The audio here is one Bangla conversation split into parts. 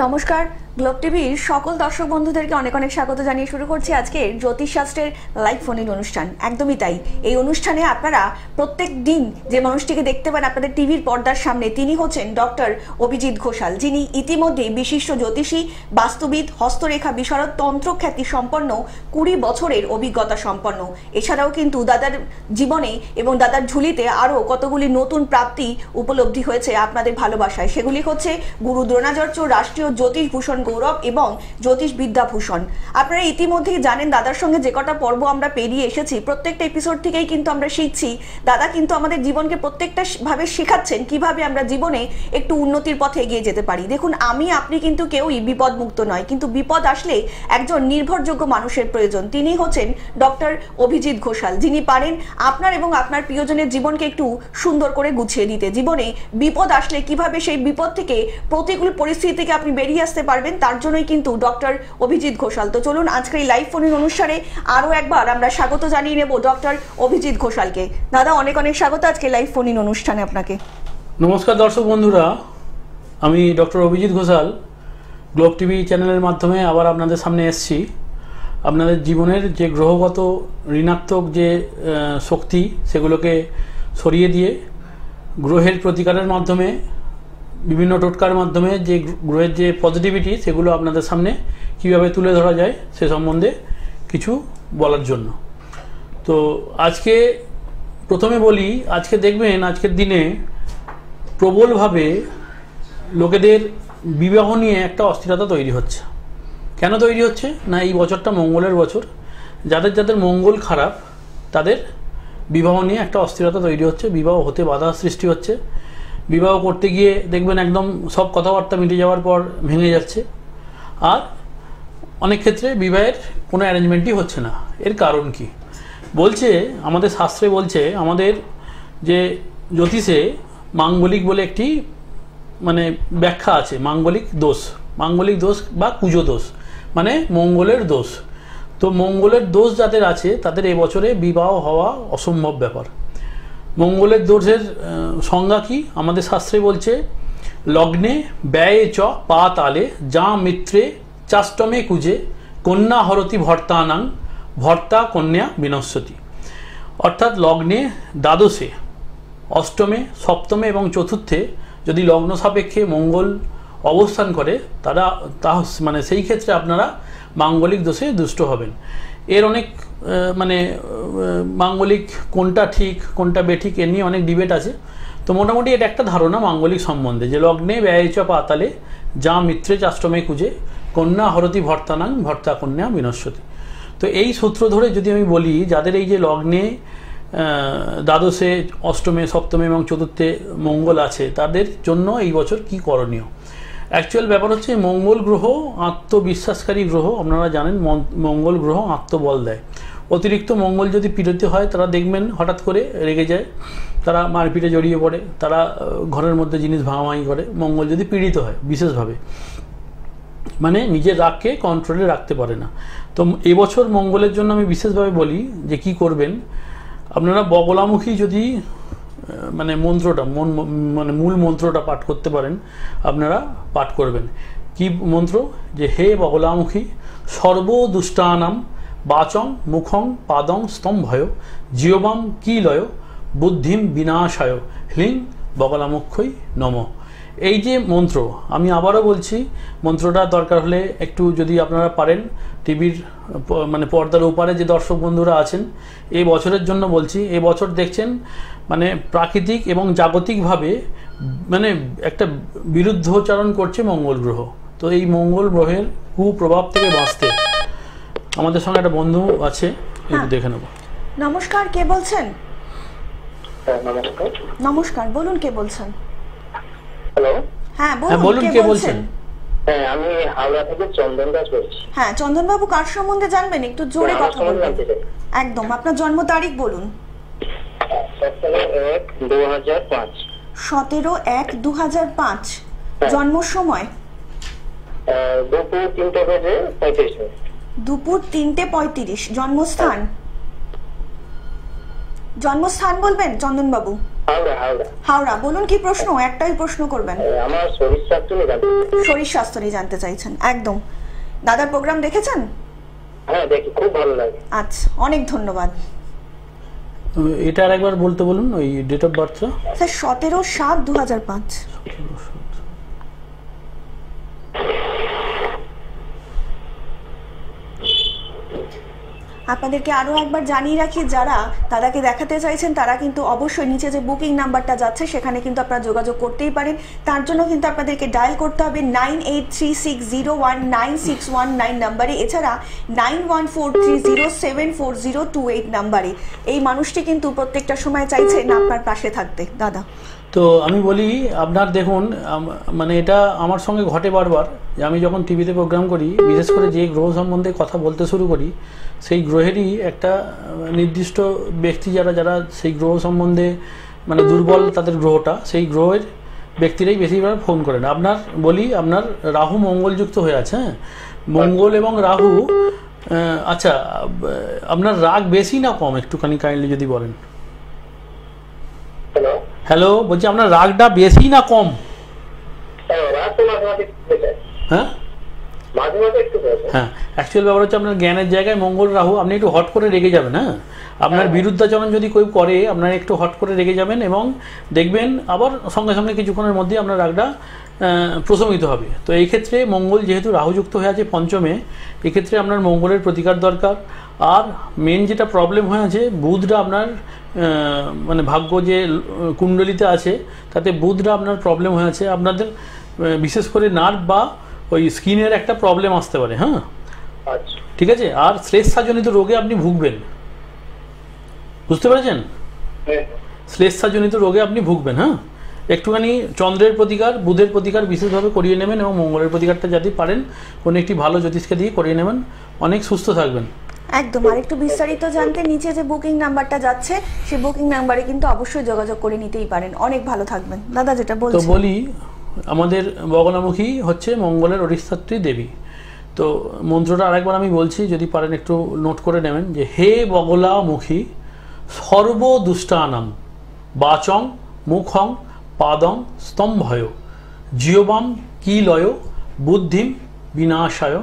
নমস্কার, গ্লোব টিভির সকল দর্শক বন্ধুদেরকে অনেক অনেক স্বাগত জানিয়ে শুরু করছি আজকের জ্যোতিষশাস্ত্রের লাইভ ফোন ইন অনুষ্ঠান। একদমই তাই, এই অনুষ্ঠানে আপনারা প্রত্যেক দিন যে মানুষটিকে দেখতে পান আপনাদের টিভির পর্দার সামনে, তিনি হচ্ছেন ডক্টর অভিজিৎ ঘোষাল, যিনি ইতিমধ্যে বিশিষ্ট জ্যোতিষী, বাস্তুবিদ, হস্তরেখা বিশারদ, তন্ত্রখ্যাতি সম্পন্ন, 20 বছরের অভিজ্ঞতা সম্পন্ন। এছাড়াও কিন্তু দাদার জীবনে এবং দাদার ঝুলিতে আরও কতগুলি নতুন প্রাপ্তি উপলব্ধি হয়েছে আপনাদের ভালোবাসায়। সেগুলি হচ্ছে গুরু দ্রোণাচার্য রাষ্ট্রীয় জ্যোতিষ ভূষণ গৌরব এবং জ্যোতিষ বিদ্যাভূষণ। আপনারা ইতিমধ্যেই জানেন দাদার সঙ্গে যে কটা পর্ব আমরা পেরিয়ে এসেছি, প্রত্যেকটা এপিসোড থেকেই কিন্তু আমরা শিখছি। দাদা কিন্তু আমাদের জীবনকে প্রত্যেকটা ভাবে শেখাচ্ছেন কিভাবে আমরা জীবনে একটু উন্নতির পথে এগিয়ে যেতে পারি। দেখুন, আপনি কিন্তু কেউই বিপদ মুক্ত নয়, কিন্তু বিপদ আসলে একজন নির্ভরযোগ্য মানুষের প্রয়োজন। তিনি হচ্ছেন ডক্টর অভিজিৎ ঘোষাল, যিনি পারেন আপনার এবং আপনার প্রিয়জনের জীবনকে একটু সুন্দর করে গুছিয়ে দিতে। জীবনে বিপদ আসলে কিভাবে সেই বিপদ থেকে, প্রতিকূল পরিস্থিতি থেকে আপনি বেরিয়ে আসতে পারবেন, তার জন্যই কিন্তু ডক্টর অভিজিৎ ঘোষাল। তো চলুন আজকের এই লাইভ ফোন ইন অনুষ্ঠানে আরো একবার আমরা স্বাগত জানিয়ে নেব ডক্টর অভিজিৎ ঘোষালকে। দাদা, অনেক অনেক স্বাগত আজকে লাইভ ফোন ইন অনুষ্ঠানে আপনাকে। নমস্কার দর্শক বন্ধুরা, আমি doctor Abhijit Ghoshal globe TV চ্যানেলের মাধ্যমে আবার আপনাদের সামনে এসেছি। আপনাদের জীবনের যে গ্রহগত ঋণাত্মক যে শক্তি, সেগুলোকে সরিয়ে দিয়ে গ্রহের প্রতিকারের মাধ্যমে, বিভিন্ন টোটকার মাধ্যমে যে গ্রহের যে পজিটিভিটি, সেগুলো আপনাদের সামনে কীভাবে তুলে ধরা যায় সে সম্বন্ধে কিছু বলার জন্য। তো আজকে প্রথমে বলি, আজকে দেখবেন আজকের দিনে প্রবলভাবে লোকেদের বিবাহ নিয়ে একটা অস্থিরতা তৈরি হচ্ছে। কেন তৈরি হচ্ছে না, এই বছরটা মঙ্গলের বছর। যাদের যাদের মঙ্গল খারাপ তাদের বিবাহ নিয়ে একটা অস্থিরতা তৈরি হচ্ছে, বিবাহ হতে বাধা সৃষ্টি হচ্ছে। বিবাহ করতে গিয়ে দেখবেন একদম সব কথাবার্তা মিটে যাওয়ার পর ভেঙে যাচ্ছে। আর অনেক ক্ষেত্রে বিবাহের কোনো অ্যারেঞ্জমেন্টই হচ্ছে না। এর কারণ কি বলছে, আমাদের শাস্ত্রে বলছে, আমাদের যে জ্যোতিষে মাঙ্গলিক বলে একটি ব্যাখ্যা আছে। মাঙ্গলিক দোষ বা কুজো দোষ, মানে মঙ্গলের দোষ। তো মঙ্গলের দোষ যাদের আছে তাদের এবছরে বিবাহ হওয়া অসম্ভব ব্যাপার। মঙ্গলের দোষের সংজ্ঞা কি আমাদের শাস্ত্রে বলছে, লগ্নে ব্যয়ে চ পা তালে যা মিত্রে চাষ্টমে কুজে কন্যা হরতি ভর্তানাং ভর্তা কন্যা বিনশ্বতি। অর্থাৎ লগ্নে, দ্বাদশে, অষ্টমে, সপ্তমে এবং চতুর্থে যদি লগ্ন সাপেক্ষে মঙ্গল অবস্থান করে, সেই ক্ষেত্রে আপনারা মাঙ্গলিক দোষে দুষ্ট হবেন। এর অনেক মাঙ্গলিক কোনটা ঠিক কোনটা বেঠিক এ নিয়ে অনেক ডিবেট আছে। তো মোটামুটি এটা একটা ধারণা মাঙ্গলিক সম্বন্ধে, যে লগ্নে ব্যয়চ পাতালে যা মিত্রে চাষ্টমে কুজে কন্যা হরতি ভর্তানাং ভর্তা কন্যা বিনশ্বতি। তো এই সূত্র ধরে যদি আমি বলি, যাদের এই যে লগ্নে, দ্বাদশে, অষ্টমে, সপ্তমে এবং চতুর্থে মঙ্গল আছে, তাদের জন্য এই বছর কি করণীয়। অ্যাকচুয়াল ব্যাপার হচ্ছে, মঙ্গল গ্রহ আত্মবিশ্বাসকারী গ্রহ। আপনারা জানেন মঙ্গল গ্রহ আত্মবল দেয়। অতিরিক্ত মঙ্গল যদি পীড়িত হয়, তারা দেখবেন হঠাৎ করে রেগে যায়, তারা মারপিটে জড়িয়ে পড়ে, তারা ঘরের মধ্যে জিনিস ভাঙাভাঙি করে। মঙ্গল যদি পীড়িত হয় বিশেষভাবে, নিজের রাগকে কন্ট্রোলে রাখতে পারে না। তো এবছর মঙ্গলের জন্য আমি বিশেষভাবে বলি যে কি করবেন আপনারা। বগলামুখী যদি মন্ত্রটা মূল মন্ত্রটা পাঠ করতে পারেন, আপনারা পাঠ করবেন। কি মন্ত্র, যে হে বগলামুখী সর্বদুষ্টানাম বাচং মুখং পাদং স্তম্ভয় জিয়বাম কিলয় বুদ্ধিম বিনাশায় হ্লিং বগলামুখ্যই নম। এই যে মন্ত্র, আমি আবারও বলছি, মন্ত্রটা দরকার হলে একটু যদি আপনারা পারেন, টিভির পর্দার ওপারে যে দর্শক বন্ধুরা আছেন, এই বছরের জন্য বলছি, এই বছর দেখছেন প্রাকৃতিক এবং জাগতিকভাবে একটা বিরুদ্ধোচ্চারণ করছে মঙ্গল গ্রহ। তো এই মঙ্গল গ্রহের কুপ্রভাব থেকে বাঁচতে আমাদের সঙ্গে একটা বন্ধু আছে, একটু দেখে নেব। নমস্কার, কে বলছেন? নমস্কার, বলুন কে বলছেন? হ্যালো, হ্যাঁ বলুন কে বলছেন? হ্যাঁ, আমি হাওড়া থেকে চন্দন দাস বলছি। হ্যাঁ চন্দন বাবু, কার সম্বন্ধে জানবেন? একটু জোরে কথা বলুন। একদম, আপনার জন্ম তারিখ বলুন। 17/1/2005। 17/1/2005। জন্ম সময়? দুপুর 3:35। দুপুর 3:35। জন্মস্থান বলবেন চন্দন বাবু? হাওড়া হাওড়া। হাওড়া, বলুন কি প্রশ্ন? একটাই প্রশ্ন করবেন। আমার শরীর স্বাস্থ্য নিয়ে জানতে চাই। শরীর স্বাস্থ্য নিয়ে জানতে চাইছেন, একদম। দাদার প্রোগ্রাম দেখেছেন? হ্যাঁ দেখি, খুব ভালো লাগে। আচ্ছা, অনেক ধন্যবাদ। এটা আর একবার বলতে বলুন, ওই ডেট অফ বার্থটা। স্যার 17/7/2005। আপনাদেরকে আরো একবার জানিয়ে রাখি, যারা দাদাকে দেখাতে চাইছেন তারা কিন্তু অবশ্যই নিচে যে বুকিং নাম্বারটা যাচ্ছে সেখানে কিন্তু আপনারা যোগাযোগ করতেই পারেন। তার জন্য কিন্তু আপনাদেরকে ডায়াল করতে হবে 9836019619 নাম্বারে, এছাড়া 9143074028 নাম্বারে। এই মানুষটি কিন্তু প্রত্যেকটা সময় চাইছেন আপনার পাশে থাকতে। দাদা, তো আমি বলি, আপনার দেখুন, মানে এটা আমার সঙ্গে ঘটে বারবার, যে আমি যখন টিভিতে প্রোগ্রাম করি, বিশেষ করে যে গ্রহ সম্বন্ধে কথা বলতে শুরু করি, সেই গ্রহেরই একটা নির্দিষ্ট ব্যক্তি যারা যারা সেই গ্রহ সম্বন্ধে মানে দুর্বল তাদের গ্রহটা, সেই গ্রহের ব্যক্তিরাই বেশিরভাগ ফোন করেন। আপনার বলি, আপনার রাহু মঙ্গল যুক্ত হয়ে আছে। হ্যাঁ, মঙ্গল এবং রাহু। আচ্ছা, আপনার রাগ বেশি না কম, একটুখানি কাইন্ডলি যদি বলেন। হ্যালো। হ্যালো, বলছি আপনার রাগটা বেশি না কম? রাত তো মাঝে মাঝে একটু হয়ে যায়। হ্যাঁ, মাঝে মাঝে একটু হয়ে যায়। হ্যাঁ, অ্যাকচুয়াল ব্যাপার হচ্ছে আপনার জ্ঞানের জায়গায় মঙ্গল রাহু, আপনি একটু হট করে রেগে যাবেন। হ্যাঁ, আপনার বিরুদ্ধাচরণ যদি কেউ করে, আপনার একটু হট করে রেগে যাবেন এবং দেখবেন আবার সঙ্গে সঙ্গে কিছুক্ষণের মধ্যে আপনার রাগটা প্রশমিত হবে। তো এই ক্ষেত্রে মঙ্গল যেহেতু রাহুযুক্ত হয়ে আছে পঞ্চমে, এক্ষেত্রে আপনার মঙ্গলের প্রতিকার দরকার। আর মেন যেটা প্রবলেম হয়ে আছে, বুধটা আপনার মানে ভাগ্য যে কুণ্ডলিতে আছে তাতে বুধটা আপনার প্রবলেম হয়ে আছে। আপনাদের বিশেষ করে নার্ভ বা ওই স্কিনের একটা প্রবলেম আসতে পারে। হ্যাঁ, আচ্ছা ঠিক আছে। আর শ্লেষাজনিত রোগে আপনি ভুগবেন, বুঝতে পেরেছেন? হ্যাঁ। শ্লেষাজনিত রোগে আপনি ভুগবেন। হ্যাঁ, একটুখানি চন্দ্রের প্রতিকার, বুধের প্রতিকার বিশেষভাবে করিয়ে নেবেন এবং মঙ্গলের প্রতিকারটা যদি পারেন কোনো একটি ভালো জ্যোতিষকে দিয়ে করিয়ে নেবেন, অনেক সুস্থ থাকবেন। একদম। আর একটু বিস্তারিত জানতে নিচে যে বুকিং নাম্বারটা যাচ্ছে সেই বুকিং নাম্বারে কিন্তু অবশ্যই যোগাযোগ করে নিতেই পারেন। অনেক ভালো থাকবেন। দাদা যেটা তো বলছেন, বলি, আমাদের বগলামুখী হচ্ছে মঙ্গলের অধিষ্ঠাত্রী দেবী। তো মন্ত্রটা আরেকবার আমি বলছি, যদি পারেন একটু নোট করে নেবেন, যে হে বগলামুখী সর্বদুষ্টানাম বাচং মুখং পাদং স্তম্ভয় জিয়বাম কিলয় বুদ্ধিম বিনাশায়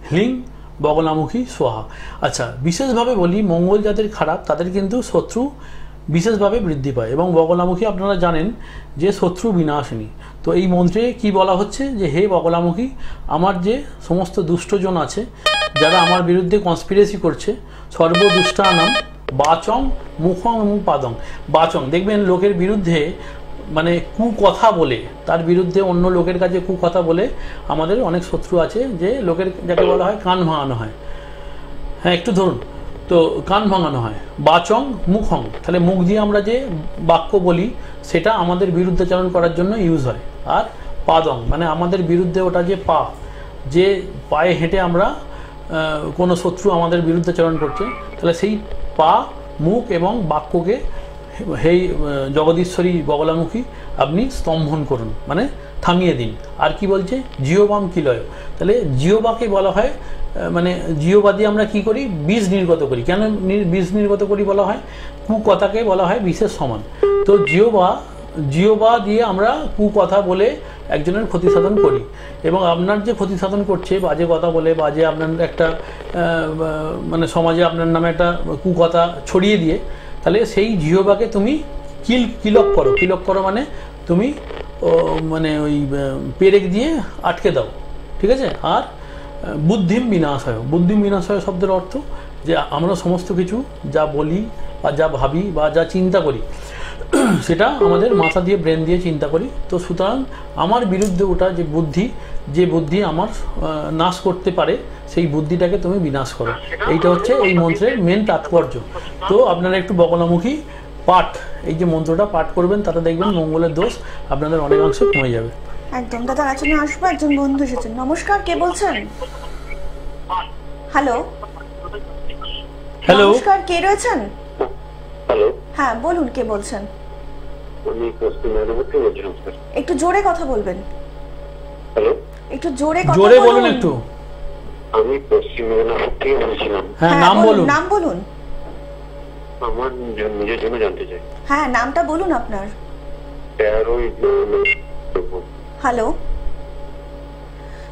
হ্লিং বগলামুখী সোহা। আচ্ছা, বিশেষভাবে বলি, মঙ্গল যাদের খারাপ তাদের কিন্তু শত্রু বিশেষভাবে বৃদ্ধি পায়, এবং বগলামুখী আপনারা জানেন যে শত্রু বিনাশিনী। তো এই মন্ত্রে কি বলা হচ্ছে, যে হে বগলামুখী, আমার যে সমস্ত দুষ্টজন আছে যারা আমার বিরুদ্ধে কনস্পিরেসি করছে, সর্বদুষ্টানাম বাচং মুখং এবং পাদং। বাচং, দেখবেন লোকের বিরুদ্ধে মানে কুকথা বলে, তার বিরুদ্ধে অন্য লোকের কাছে কুকথা বলে আমাদের অনেক শত্রু আছে, যে লোকের যাকে বলা হয় কান ভাঙানো হয়। হ্যাঁ, একটু ধরুন, তো কান ভাঙানো হয়। বাচং মুখং, তাহলে মুখ দিয়ে আমরা যে বাক্য বলি সেটা আমাদের বিরুদ্ধাচরণ করার জন্য ইউজ হয়। আর পাদং মানে আমাদের বিরুদ্ধে, ওটা যে পা, যে পায়ে হেঁটে আমরা কোনো শত্রু আমাদের বিরুদ্ধাচরণ করছে, তাহলে সেই পা, মুখ এবং বাক্যকে হেই জগদীশ্বরী বগলামুখী আপনি স্তম্ভন করুন, মানে থামিয়ে দিন। আর কি বলছে, জিওবাম কিলয়, তাহলে জিওবাকে বলা হয়, মানে জিওবা দিয়ে আমরা কি করি, বীজ নির্গত করি। কেন বীজ নির্গত করি বলা হয়, কুকথাকে বলা হয় বিষের সমান। তো জিওবা দিয়ে আমরা কুকথা বলে একজনের ক্ষতি সাধন করি, এবং আপনার যে ক্ষতি সাধন করছে বাজে কথা বলে, বাজে আপনার একটা মানে সমাজে আপনার নামে একটা কুকথা ছড়িয়ে দিয়ে, তাহলে সেই জিওবাকে তুমি কিলক করো। কিলক করো মানে তুমি মানে ওই পেরেক দিয়ে আটকে দাও, ঠিক আছে। আর বুদ্ধিম বিনাশায়, বুদ্ধিম বিনাশায় শব্দের অর্থ যে আমরা সমস্ত কিছু যা বলি বা যা ভাবি বা যা চিন্তা করি সেটা আমাদের মাথা দিয়ে, ব্রেন দিয়ে চিন্তা করি। তো সুতরাং আমার বিরুদ্ধে ওটা যে বুদ্ধি আমার নাশ করতে পারে, সেই বুদ্ধিটাকে তুমি বিনাশ করো। এইটা হচ্ছে এই মন্ত্রের মেন তাৎপর্য। তো আপনারা একটু বগলামুখী পাঠ, এই যে মন্ত্রটা পাঠ করবেন, তাতে দেখবেন মঙ্গলের দোষ আপনাদের অনেকাংশে কমে যাবে। একদম। দাদা আচরণে আসবো, একজন বন্ধু এসেছেন। নমস্কার, কে বলছেন? হ্যালো হ্যালো, নমস্কার, কে রয়েছেন? হ্যালো, হ্যাঁ বলুন, কে বলছেন? আমি পশ্চিম মেদিনীপুর থেকে বলছিলাম স্যার। একটু জোরে কথা বলবেন। হ্যালো, একটু জোরে কথা জোরে বলুন একটু। আমি পশ্চিম মেদিনীপুর থেকে বলছিলাম। হ্যাঁ, নাম বলুন। নাম বলুন। আমার নিজের জন্য জানতে চাই। হ্যাঁ, নামটা বলুন আপনার। 13 হ্যালো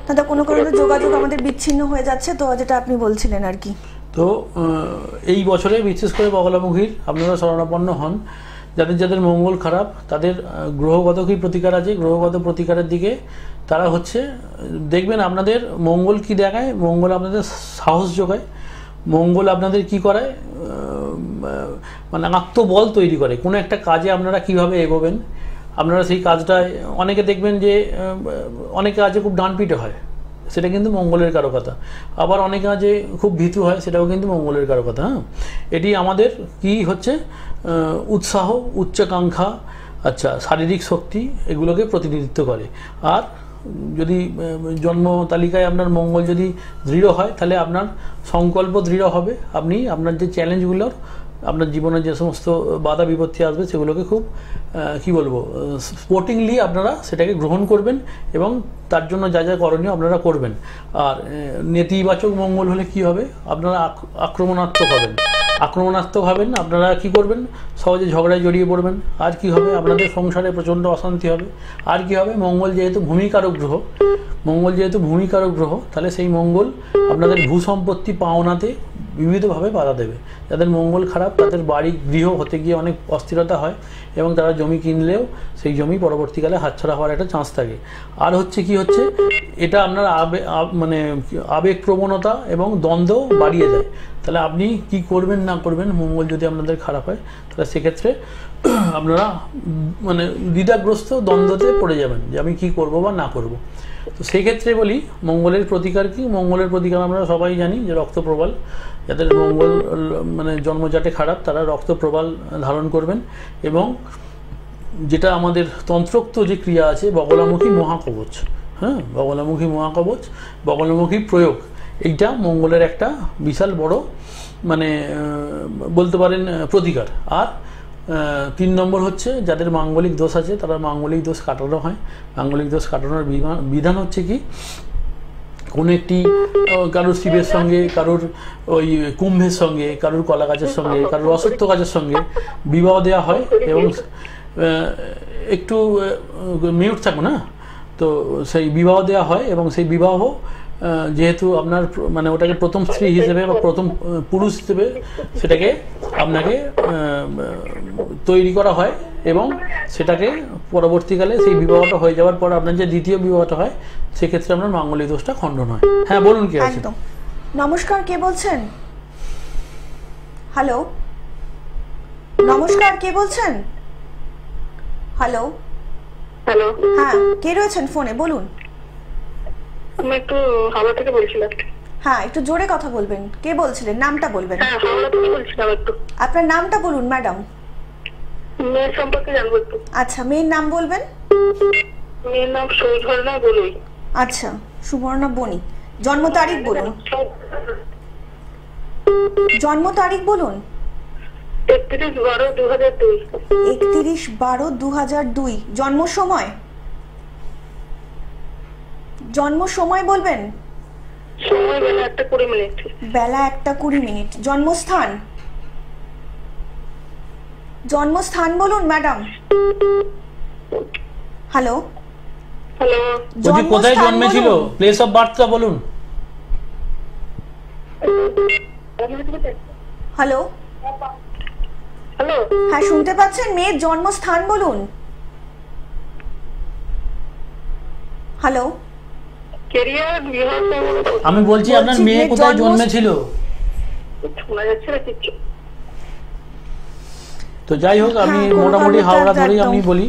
দাদা, কোনো কারণে যোগাযোগ আমাদের বিচ্ছিন্ন হয়ে যাচ্ছে, তো যেটা আপনি বলছিলেন আর কি। তো এই বছরে বিশেষ করে বগলামুখীর আপনারা শরণাপন্ন হন। যাদের যাদের মঙ্গল খারাপ তাদের গ্রহগত কি প্রতিকার আছে, গ্রহগত প্রতিকারের দিকে তারা হচ্ছে দেখবেন আপনাদের মঙ্গল কি দেখায়। মঙ্গল আপনাদের সাহস যোগায়, মঙ্গল আপনাদের কি করায়, মানে আত্মবল তৈরি করে। কোনো একটা কাজে আপনারা কিভাবে এগোবেন, আপনারা সেই কাজটায় অনেকে দেখবেন যে অনেকে কাজে খুব ডানপিটে হয়, সেটা কিন্তু মঙ্গলের কারকতা। আবার অনেক কাজে খুব ভীতু হয়, সেটাও কিন্তু মঙ্গলের কারকতা। হ্যাঁ, এটি আমাদের কি হচ্ছে উৎসাহ, উচ্চাকাঙ্ক্ষা, আচ্ছা শারীরিক শক্তি, এগুলোকে প্রতিনিধিত্ব করে। আর যদি জন্ম তালিকায় আপনার মঙ্গল যদি দৃঢ় হয়, তাহলে আপনার সংকল্প দৃঢ় হবে। আপনি আপনার যে চ্যালেঞ্জগুলোর আপনার জীবনে যে সমস্ত বাধা বিপত্তি আসবে সেগুলোকে খুব কি বলবো স্পোর্টিংলি আপনারা সেটাকে গ্রহণ করবেন এবং তার জন্য যা যা করণীয় আপনারা করবেন। আর নেতিবাচক মঙ্গল হলে কি হবে, আপনারা আক্রমণাত্মক হবেন। আক্রমণাত্মক হবেন, আপনারা কি করবেন, সহজে ঝগড়ায় জড়িয়ে পড়বেন। আর কি হবে, আপনাদের সংসারে প্রচণ্ড অশান্তি হবে। আর কি হবে, মঙ্গল যেহেতু ভূমিকারক গ্রহ, মঙ্গল যেহেতু ভূমিকারক গ্রহ, তাহলে সেই মঙ্গল আপনাদের ভূ সম্পত্তি পাওনাতে বিবিধভাবে বাধা দেবে। যাদের মঙ্গল খারাপ তাদের বাড়ি গৃহ হতে গিয়ে অনেক অস্থিরতা হয় এবং তারা জমি কিনলেও সেই জমি পরবর্তীকালে হাতছাড়া হওয়ার একটা চান্স থাকে। আর হচ্ছে কি হচ্ছে, এটা আপনার মানে আবেগ প্রবণতা এবং দ্বন্দ্ব বাড়িয়ে দেয়। তাহলে আপনি কি করবেন না করবেন, মঙ্গল যদি আপনাদের খারাপ হয় তাহলে সেক্ষেত্রে আপনারা মানে দ্বিধাগ্রস্ত দ্বন্দ্বতে পড়ে যাবেন যে আমি কি করব বা না করব। তো সেই ক্ষেত্রে বলি মঙ্গলের প্রতিকার কি। মঙ্গলের প্রতিকার আমরা সবাই জানি যে রক্তপ্রবাল। যাদের মঙ্গল মানে জন্মজাটে খারাপ তারা রক্তপ্রবাল ধারণ করবেন। এবং যেটা আমাদের তন্ত্রোক্ত যে ক্রিয়া আছে বগলামুখী মহাকবচ, হ্যাঁ বগলামুখী মহাকবচ, বগলামুখী প্রয়োগ, এইটা মঙ্গলের একটা বিশাল বড় মানে বলতে পারেন প্রতিকার। আর 3 নম্বর হচ্ছে যাদের মাঙ্গলিক দোষ আছে তারা মাঙ্গলিক দোষ কাটানো হয়। মাঙ্গলিক দোষ কাটানোর বিধান হচ্ছে কি, কোনো একটি কারোর শিবের সঙ্গে, কারোর ওই কুম্ভের সঙ্গে, কারোর কলা গাছের সঙ্গে, কারোর অসত্য গাছের সঙ্গে বিবাহ দেওয়া হয়। এবং একটু মিউট থাকো না, তো সেই বিবাহ দেওয়া হয় এবং সেই বিবাহ যেহেতু আপনার মানে ওটাকে প্রথম স্ত্রী হিসেবে বা প্রথম পুরুষ হিসেবে সেটাকে আপনাকে তৈরি করা হয় এবং সেটাকে পরবর্তীকালে সেই বিবাহটা হয়ে যাওয়ার পর আপনার যে দ্বিতীয় বিবাহটা হয় সেক্ষেত্রে আপনার মাঙ্গলিক দোষটা খণ্ডন হয়। হ্যাঁ বলুন, কি আছে? একদম। নমস্কার, কে বলছেন? হ্যালো, নমস্কার, কে বলছেন? হ্যালো হ্যালো, হ্যাঁ, কে রয়েছেন ফোনে, বলুন। আমি একটু হাওড়া থেকে বলছিলাম। হ্যাঁ, একটু জোরে কথা বলবেন। কে বলছিলেন, নামটা বলবেন। হ্যাঁ, হাওড়া থেকে বলছিলাম। একটু আপনার নামটা বলুন ম্যাডাম। মেয়ের সম্পর্কে জানবো একটু। আচ্ছা, মেয়ের নাম বলবেন। মেয়ের নাম সৌঝর্ণা বলুই। আচ্ছা, সুবর্ণা বণি। জন্ম তারিখ বলুন। জন্ম তারিখ বলুন। 31/12/2002। 31/12/2002। জন্ম সময়, জন্ম সময় বলবেন। সময় বেলা 1:20। বেলা 1:20। জন্মস্থান, জন্মস্থান বলুন ম্যাডাম। হ্যালো হ্যালো, বলছি কোথায় জন্মেছিল, প্লেস অফ বার্থটা বলুন। হ্যালো হ্যালো, হ্যাঁ শুনতে পাচ্ছেন, মেয়ের জন্মস্থান বলুন। Hello, career Bihar. আমি বলছি আপনার বলছি, মেয়ে মেয়ের কোথায় জন্ম- জন্মেছিল। শোনা যাচ্ছে না কিছু। তো যাই হোক, আমি হ্যাঁ, কোনো মোটামুটি কারণে হাওড়া তার ধরেই একদম- আমি বলি।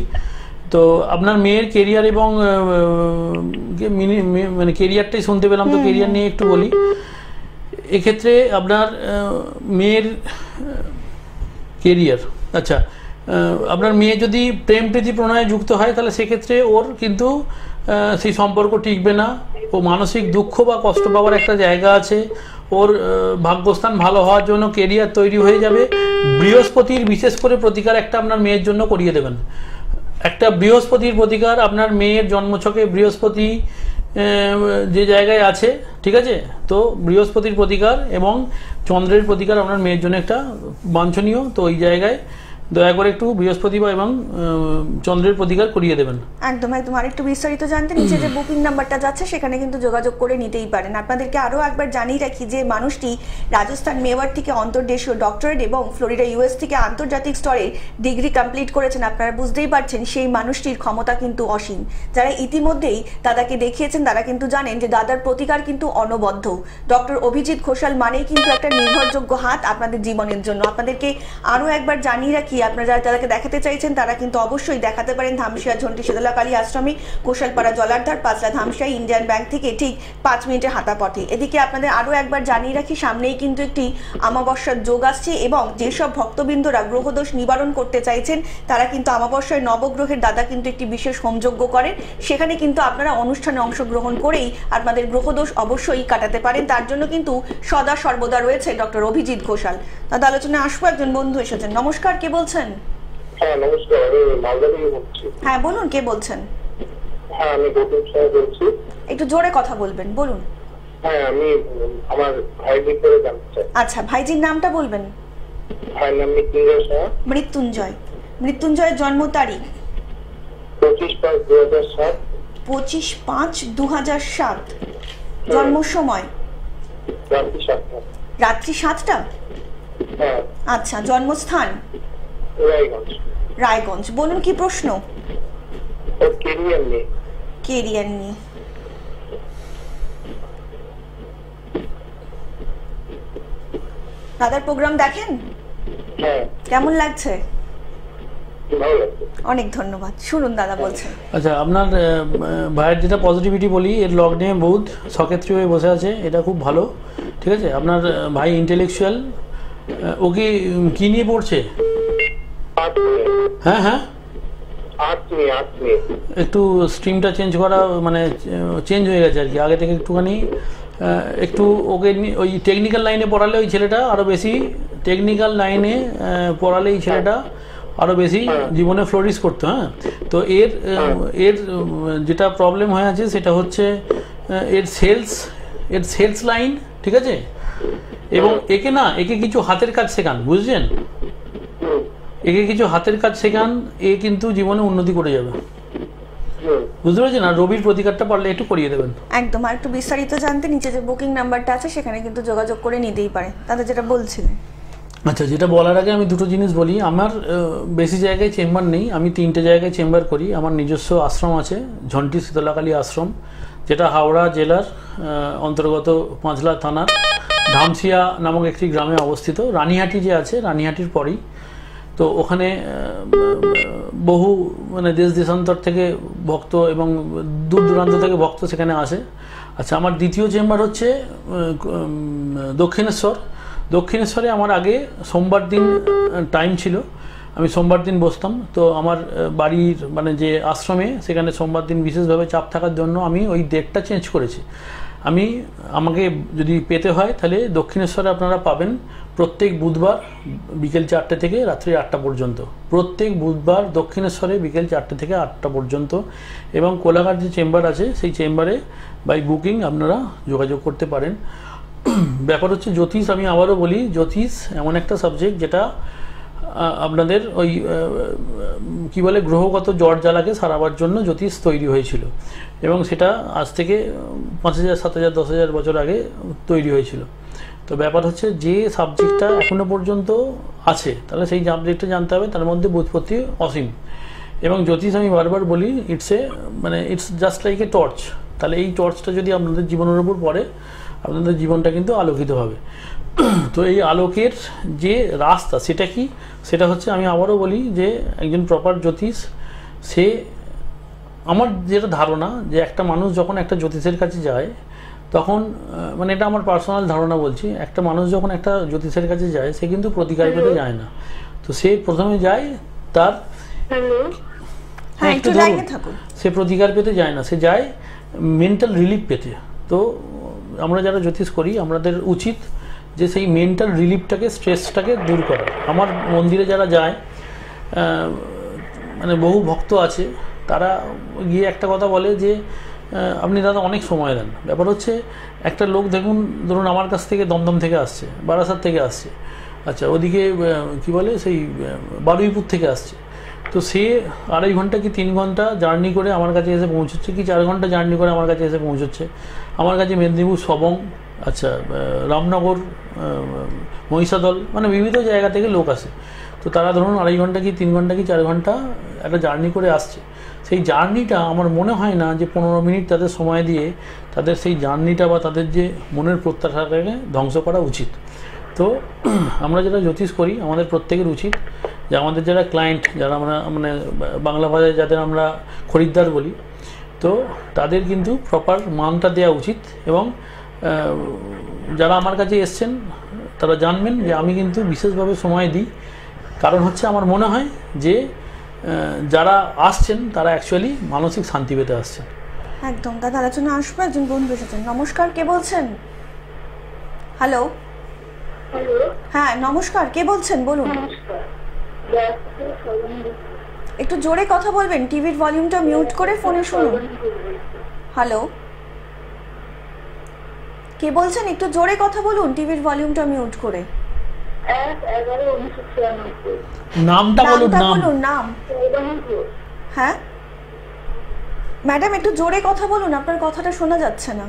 তো আপনার মেয়ের কেরিয়ার এবং মানে কেরিয়ারটাই শুনতে পেলাম, তো কেরিয়ার নিয়ে একটু বলি। এক্ষেত্রে আপনার মেয়ের কেরিয়ার, আচ্ছা আপনার মেয়ে যদি প্রেম প্রীতি প্রণয়ে যুক্ত হয় তাহলে সেক্ষেত্রে ওর কিন্তু সেই সম্পর্ক টিকবে না। ও মানসিক দুঃখ বা কষ্ট পাওয়ার একটা জায়গা আছে। ওর ভাগ্যস্থান ভালো হওয়ার জন্য কেরিয়ার তৈরি হয়ে যাবে। বৃহস্পতির বিশেষ করে প্রতিকার একটা আপনার মেয়ের জন্য করিয়ে দেবেন। একটা বৃহস্পতির প্রতিকার, আপনার মেয়ের জন্মছকে বৃহস্পতি যে জায়গায় আছে ঠিক আছে? তো বৃহস্পতির প্রতিকার এবং চন্দ্রের প্রতিকার আপনার মেয়ের জন্য একটা বাঞ্ছনীয়, তো ওই জায়গায় দয়া করে একটু বৃহস্পতিবার এবং চন্দ্রের প্রতিকার করিয়ে দেবেন। একদম একদম। আরেকটু বিস্তারিত জানতে নিচে যে বুকিং নাম্বারটা যাচ্ছে সেখানে কিন্তু যোগাযোগ করে নিতেই পারেন। আপনাদেরকে আরও একবার জানিয়ে রাখি যে মানুষটি রাজস্থান মেওয়ার থেকে অন্তর্দেশীয় ডক্টরেট এবং ফ্লোরিডা ইউএস থেকে আন্তর্জাতিক স্তরে ডিগ্রি কমপ্লিট করেছেন। আপনারা বুঝতেই পারছেন সেই মানুষটির ক্ষমতা কিন্তু অসীম। যারা ইতিমধ্যেই দাদাকে দেখিয়েছেন তারা কিন্তু জানেন যে দাদার প্রতিকার কিন্তু অনবদ্য। ডক্টর অভিজিৎ ঘোষাল মানেই কিন্তু একটা নির্ভরযোগ্য হাত আপনাদের জীবনের জন্য। আপনাদেরকে আরও একবার জানিয়ে রাখি, আপনারা যারা তাদেরকে দেখাতে চাইছেন তারা কিন্তু অবশ্যই দেখাতে পারেন ধামসিয়া ঝন্টি শীতলা কালী আশ্রমে, কোশালপাড়া জলার্ধার, পাঁচলা ধামসিয়া ইন্ডিয়ান ব্যাংক থেকে ঠিক 5 মিনিটের হাঁটা পথে। এদিকে আপনাদের আরও একবার জানিয়ে রাখি, সামনেই কিন্তু একটি অমাবস্যার যোগ আসছে এবং যেসব ভক্তবৃন্দরা গ্রহদোষ নিবারণ করতে চাইছেন তারা কিন্তু অমাবস্যায় নবগ্রহের দাদা কিন্তু একটি বিশেষ হোমযজ্ঞ করেন। সেখানে কিন্তু আপনারা অনুষ্ঠানে অংশগ্রহণ করেই আপনাদের গ্রহদোষ অবশ্যই কাটাতে পারেন। তার জন্য কিন্তু সদা সর্বদা রয়েছে ডক্টর অভিজিৎ ঘোষাল। দাদা আলোচনায় আসবো, একজন বন্ধু এসেছেন। নমস্কার, কে বলছেন? হ্যাঁ নমস্কার, আমি মালদা থেকে বলছি। হ্যাঁ বলুন, কে বলছেন? হ্যাঁ আমি গৌতম সাহা বলছি। একটু জোরে কথা বলবেন, বলুন। হ্যাঁ আমি আমার ভাই বিষয়ে জানতে চাই। আচ্ছা, ভাইজির নামটা বলবেন। ভাইয়ের নাম মৃত্যুঞ্জয় সাহা। মৃত্যুঞ্জয়। মৃত্যুঞ্জয়ের জন্ম তারিখ 25/5/2007। 25/5/2007। জন্ম সময় রাত্রি 7টা। রাত্রি 7টা। হ্যাঁ। আচ্ছা, জন্মস্থান রায়গঞ্জ। রায়গঞ্জ। বলুন কি প্রশ্ন? ওর কেরিয়ার নেই। কেরিয়ার নিয়ে। দাদার প্রোগ্রাম দেখেন? হ্যাঁ। কেমন লাগছে? ভালো লাগছে। অনেক ধন্যবাদ। শুনুন দাদা বলছেন। আচ্ছা, আপনার ভাইয়ের যেটা পজিটিভিটি বলি, এর লগ্নে বুধ সক্ষেত্রী হয়ে বসে আছে, এটা খুব ভালো। ঠিক আছে, আপনার ভাই ইন্টেলেকচুয়াল। ওকে কি নিয়ে পড়ছে? আর্ট নিয়ে। হ্যাঁ হ্যাঁ, আর্ট নিয়ে। একটু স্ট্রিমটা চেঞ্জ করা, মানে চেঞ্জ হয়ে গেছে আর কি। আগে থেকে একটুখানি একটু ওকে ওই টেকনিক্যাল লাইনে পড়ালে ওই ছেলেটা আরও বেশি, টেকনিক্যাল লাইনে পড়ালে এই ছেলেটা আরও বেশি জীবনে ফ্লোরিশ করতো। হ্যাঁ, তো এর যেটা প্রবলেম হয়ে আছে সেটা হচ্ছে এর সেলস লাইন, ঠিক আছে? এবং একে কিছু হাতের কাজ শেখান, বুঝছেন? একে কিছু হাতের কাজ শেখান, এ কিন্তু জীবনে উন্নতি করে যাবে, বুঝতে পেরেছেন? আর রবির প্রতিকারটা পারলে একটু করিয়ে দেবেন। একদম। আর একটু বিস্তারিত জানতে নিচে যে বুকিং নাম্বারটা আছে সেখানে কিন্তু যোগাযোগ করে নিতেই পারে। দাদা যেটা বলছিলেন। আচ্ছা, যেটা বলার আগে আমি দুটো জিনিস বলি। আমার বেশি জায়গায় চেম্বার নেই, আমি 3টে জায়গায় চেম্বার করি। আমার নিজস্ব আশ্রম আছে, ঝন্টি শীতলাকালী আশ্রম, যেটা হাওড়া জেলার অন্তর্গত পাঁচলা থানার ধামসিয়া নামক একটি গ্রামে অবস্থিত। রানীহাটি যে আছে, রানীহাটির পরেই। তো ওখানে বহু মানে দেশ দেশান্তর থেকে ভক্ত এবং দূর দূরান্ত থেকে ভক্ত সেখানে আসে। আচ্ছা, আমার দ্বিতীয় চেম্বার হচ্ছে দক্ষিণেশ্বরে। আমার আগে সোমবার দিন টাইম ছিল, আমি সোমবার দিন বসতাম। তো আমার বাড়ির মানে যে আশ্রমে, সেখানে সোমবার দিন বিশেষভাবে চাপ থাকার জন্য আমি ওই ডেটটা চেঞ্জ করেছি। আমাকে যদি পেতে হয় তাহলে দক্ষিণেশ্বরে আপনারা পাবেন প্রত্যেক বুধবার বিকেল 4টে থেকে রাত্রি 8টা পর্যন্ত। প্রত্যেক বুধবার দক্ষিণেশ্বরে বিকেল 4টে থেকে 8টা পর্যন্ত। এবং কোলাঘাট যে চেম্বার আছে সেই চেম্বারে বাই বুকিং আপনারা যোগাযোগ করতে পারেন। ব্যাপার হচ্ছে জ্যোতিষ, আমি আবারও বলি, জ্যোতিষ এমন একটা সাবজেক্ট যেটা আপনাদের ওই কি বলে গ্রহগত জ্বর জ্বালাকে সারাবার জন্য জ্যোতিষ তৈরি হয়েছিল। এবং সেটা আজ থেকে 5000, 7000, 10,000 বছর আগে তৈরি হয়েছিল। তো ব্যাপার হচ্ছে যে সাবজেক্টটা এখনো পর্যন্ত আছে, তাহলে সেই সাবজেক্টটা জানতে হবে। তার মধ্যে বুৎপত্তি অসীম। এবং জ্যোতিষ আমি বারবার বলি, it's just like a torch. তাহলে এই টর্চটা যদি আপনাদের জীবনের উপর পড়ে, আপনাদের জীবনটা কিন্তু আলোকিত হবে। তো এই আলোকের যে রাস্তা সেটা কি? সেটা হচ্ছে, আমি আবারও বলি যে একজন প্রপার জ্যোতিষ, সে, আমার যেটা ধারণা যে একটা মানুষ যখন একটা জ্যোতিষের কাছে যায় তখন, মানে এটা আমার পার্সোনাল ধারণা বলছি, একটা মানুষ যখন একটা জ্যোতিষের কাছে যায় সে কিন্তু প্রতিকার পেতে যায় না। তো সে প্রথমে যায় তার, একটু ধরুন, সে প্রতিকার পেতে যায় না, সে যায় মেন্টাল রিলিফ পেতে। তো আমরা যারা জ্যোতিষ করি আমাদের উচিত যে সেই মেন্টাল রিলিফটাকে, স্ট্রেসটাকে দূর করা। আমার মন্দিরে যারা যায়, মানে বহু ভক্ত আছে, তারা গিয়ে একটা কথা বলে যে আপনি দাদা অনেক সময় দেন। ব্যাপার হচ্ছে একটা লোক দেখুন, ধরুন আমার কাছ থেকে দমদম থেকে আসছে, বারাসাত থেকে আসছে, আচ্ছা ওদিকে কি বলে সেই বারুইপুর থেকে আসছে, তো সে 2.5 ঘন্টা কি 3 ঘন্টা জার্নি করে আমার কাছে এসে পৌঁছচ্ছে, কি 4 ঘন্টা জার্নি করে আমার কাছে এসে পৌঁছচ্ছে। আমার কাছে মেদিনীপুর, সবং, আচ্ছা রামনগর, মহিষাদল, মানে বিবিধ জায়গা থেকে লোক আসে। তো তারা ধরুন 2.5 ঘন্টা কি 3 ঘন্টা কি 4 ঘন্টা একটা জার্নি করে আসছে। সেই জার্নিটা আমার মনে হয় না যে 15 মিনিট তাদের সময় দিয়ে তাদের সেই জার্নিটা বা তাদের যে মনের প্রত্যাশাটাকে ধ্বংস করা উচিত। তো আমরা যেটা জ্যোতিষ করি, আমাদের প্রত্যেকের উচিত যে আমাদের যারা ক্লায়েন্ট, যারা আমরা মানে বাংলা ভাষায় যাদের আমরা খরিদ্দার বলি, তো তাদের কিন্তু প্রপার মানটা দেওয়া উচিত। এবং যারা আমার কাছে এসছেন তারা জানবেন যে আমি কিন্তু বিশেষভাবে সময় দিই, কারণ হচ্ছে আমার মনে হয় যে যারা আসছেন তারা অ্যাকচুয়ালি মানসিক শান্তি পেতে আসছেন। একদম দাদা, আলোচনা আসবো। একজন বন্ধু এসেছেন। নমস্কার, কে বলছেন? হ্যালো। হ্যালো, হ্যাঁ নমস্কার, কে বলছেন বলুন। নমস্কার। একটু জোরে কথা বলবেন, টিভির ভলিউমটা মিউট করে ফোনে শুনুন। হ্যালো, কে বলছেন? একটু জোরে কথা বলুন, টিভির ভলিউমটা মিউট করে। 1/11/1996। নামটা বলুন। নামটা নাম বলুন, নাম। হ্যাঁ ম্যাডাম, একটু জোরে কথা বলুন, আপনার কথাটা শোনা যাচ্ছে না।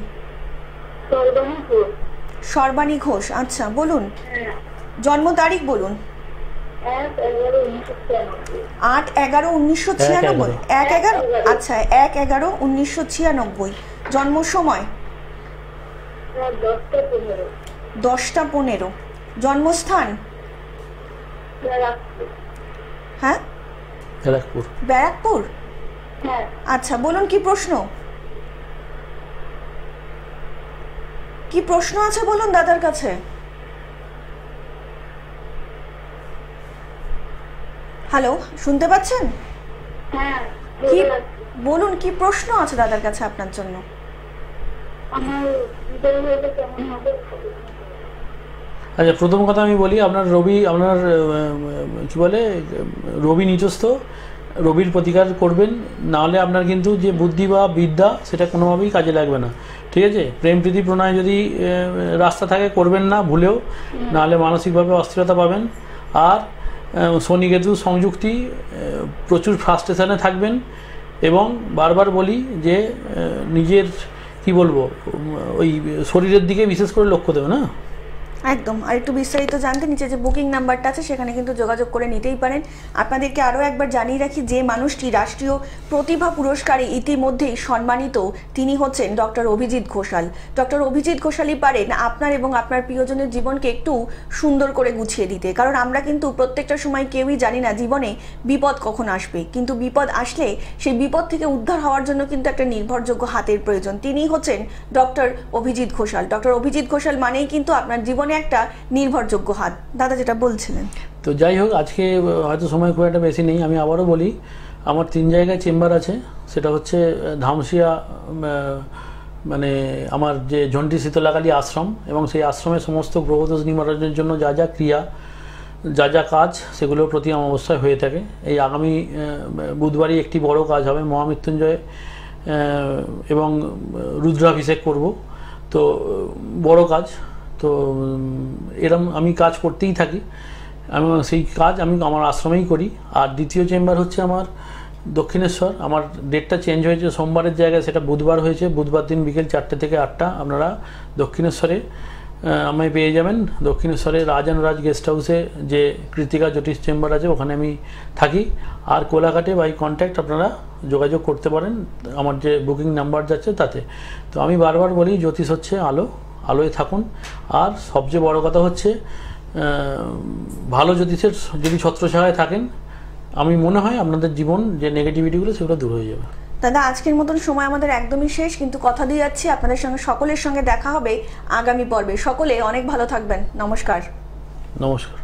সর্বাণী ঘোষ, আচ্ছা বলুন, জন্ম তারিখ বলুন। 8/11/1996। 1/11, আচ্ছা 1/11/1996। জন্ম সময় 10টা 15। জন্মস্থান হ্যাঁ ব্যারাকপুর। ব্যারাকপুর, আচ্ছা বলুন কি প্রশ্ন, কি প্রশ্ন আছে বলুন দাদার কাছে। হ্যালো, শুনতে পাচ্ছেন? কি বলুন, কি প্রশ্ন আছে দাদার কাছে আপনার জন্য? আচ্ছা, প্রথম কথা আমি বলি, আপনার রবি, আপনার কি বলে রবি নিচস্থ, রবির প্রতিকার করবেন, নাহলে আপনার কিন্তু যে বুদ্ধি বা বিদ্যা সেটা কোনোভাবেই কাজে লাগবে না। ঠিক আছে, প্রেম প্রীতি প্রণয় যদি রাস্তা থাকে করবেন না ভুলেও, নাহলে মানসিকভাবে অস্থিরতা পাবেন। আর শনি কেতু সংযুক্তি, প্রচুর ফ্রাস্ট্রেশনে থাকবেন। এবং বারবার বলি যে নিজের কি বলবো ওই শরীরের দিকে বিশেষ করে লক্ষ্য দেবে না। একদম। আর একটু বিস্তারিত জানতে নিচে যে বুকিং নাম্বারটা আছে সেখানে কিন্তু যোগাযোগ করে নিতেই পারেন। আপনাদেরকে আরও একবার জানিয়ে রাখি, যে মানুষটি রাষ্ট্রীয় প্রতিভা পুরস্কারে ইতিমধ্যেই সম্মানিত, তিনি হচ্ছেন ডক্টর অভিজিৎ ঘোষাল। ডক্টর অভিজিৎ ঘোষালই পারেন আপনার এবং আপনার প্রিয়জনের জীবনকে একটু সুন্দর করে গুছিয়ে দিতে। কারণ আমরা কিন্তু প্রত্যেকটা সময় কেউই জানি না জীবনে বিপদ কখন আসবে, কিন্তু বিপদ আসলে সেই বিপদ থেকে উদ্ধার হওয়ার জন্য কিন্তু একটা নির্ভরযোগ্য হাতের প্রয়োজন। তিনিই হচ্ছেন ডক্টর অভিজিৎ ঘোষাল। ডক্টর অভিজিৎ ঘোষাল মানেই কিন্তু আপনার জীবনে একটা নির্ভরযোগ্য হাত। দাদা যেটা বলছিলেন, তো যাই হোক, আজকে হয়তো সময় খুব একটা বেশি নেই, আমি আবারও বলি আমার 3 জায়গায় চেম্বার আছে। সেটা হচ্ছে ধামসিয়া, মানে আমার যে ঝন্টি শীতলাকালী আশ্রম, এবং সেই আশ্রমে সমস্ত গ্রহদোষ নিবারণের জন্য যা যা ক্রিয়া, যা যা কাজ, সেগুলো প্রতি অমাবস্যায় হয়ে থাকে। এই আগামী বুধবারই একটি বড় কাজ হবে, মহামৃত্যুঞ্জয় এবং রুদ্রাভিষেক করব। তো বড় কাজ, তো এরম আমি কাজ করতেই থাকি। আমি সেই কাজ আমি আমার আশ্রমেই করি। আর দ্বিতীয় চেম্বার হচ্ছে আমার দক্ষিণেশ্বর। আমার ডেটটা চেঞ্জ হয়েছে, সোমবারের জায়গায় সেটা বুধবার হয়েছে। বুধবার দিন বিকেল 4টে থেকে 8টা আপনারা দক্ষিণেশ্বরে আমায় পেয়ে যাবেন। দক্ষিণেশ্বরে রাজ গেস্ট হাউসে যে কৃতিকা জ্যোতিষ চেম্বার আছে ওখানে আমি থাকি। আর কোলাঘাটে বাই কন্ট্যাক্ট আপনারা যোগাযোগ করতে পারেন আমার যে বুকিং নাম্বার যাচ্ছে তাতে। তো আমি বারবার বলি জ্যোতিষ হচ্ছে আলো, আলোয় থাকুন। আর সবচেয়ে বড় কথা হচ্ছে ভালো জ্যোতিষের যদি ছত্রছায়ায় থাকেন, আমি মনে হয় আপনাদের জীবন যে নেগেটিভিটিগুলো সেগুলো দূর হয়ে যাবে। দাদা আজকের মতন সময় আমাদের একদমই শেষ, কিন্তু কথা দিয়ে যাচ্ছি আপনাদের সঙ্গে সকলের সঙ্গে দেখা হবে আগামী পর্বে। সকলে অনেক ভালো থাকবেন। নমস্কার। নমস্কার।